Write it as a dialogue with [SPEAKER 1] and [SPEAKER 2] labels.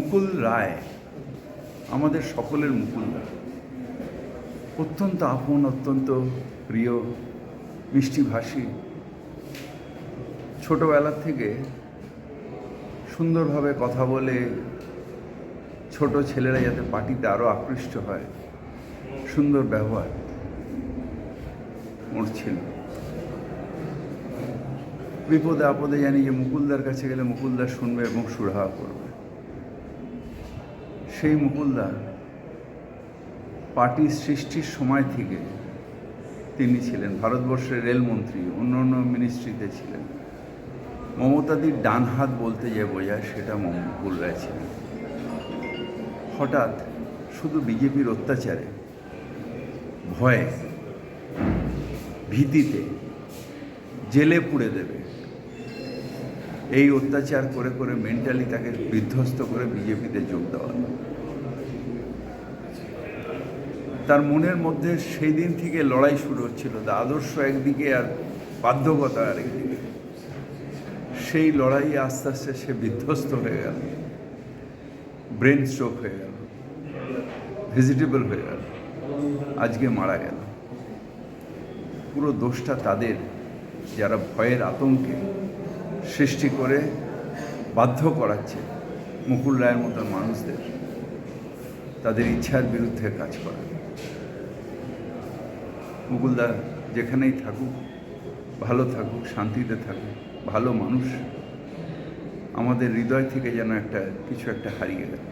[SPEAKER 1] মুকুল রায় আমাদের সকলের মুকুল রায়, অত্যন্ত আপন, অত্যন্ত প্রিয়, মিষ্টিভাষী। ছোটবেলা থেকে সুন্দরভাবে কথা বলে ছোট ছেলেরা যাতে পার্টিতে আরও আকৃষ্ট হয়, সুন্দর ব্যবহার ওর ছিল। বিপদে আপদে জানি যে মুকুলদার কাছে গেলে মুকুলদা শুনবে এবং সুরাহা করবে। সেই মুকুলদা পার্টি সৃষ্টির সময় থেকে তিনি ছিলেন ভারতবর্ষের রেলমন্ত্রী, অন্য অন্য মিনিস্ট্রিতে ছিলেন। মমতাদির ডান হাত বলতে যে বোঝায় সেটা মুকুল রায় ছিলেন। হঠাৎ শুধু বিজেপির অত্যাচারে, ভয়ে, ভীতিতে জেলে পুড়ে দেবে, এই অত্যাচার করে করে মেন্টালি তাকে বিধ্বস্ত করে বিজেপিতে যোগ দেওয়া। তার মনের মধ্যে সেই দিন থেকে লড়াই শুরু হচ্ছিল, আদর্শ একদিকে আর বাধ্যকতা আরেকদিকে। সেই লড়াই আস্তে আস্তে সে বিধ্বস্ত হয়ে গেল, ব্রেন স্ট্রোক হয়ে গেল, ভেজিটেবল হয়ে গেল, আজকে মারা গেল। পুরো দোষটা তাদের, যারা ভয়ের আতঙ্কে সৃষ্টি করে বাধ্য করাচ্ছে মুকুল রায়ের মতো মানুষদের তাদের ইচ্ছার বিরুদ্ধে কাজ করা। মুকুলদা যেখানেই থাকুক, ভালো থাকুক, শান্তিতে থাকুক, ভালো মানুষ। আমাদের হৃদয় থেকে যেন কিছু একটা হারিয়ে গেল।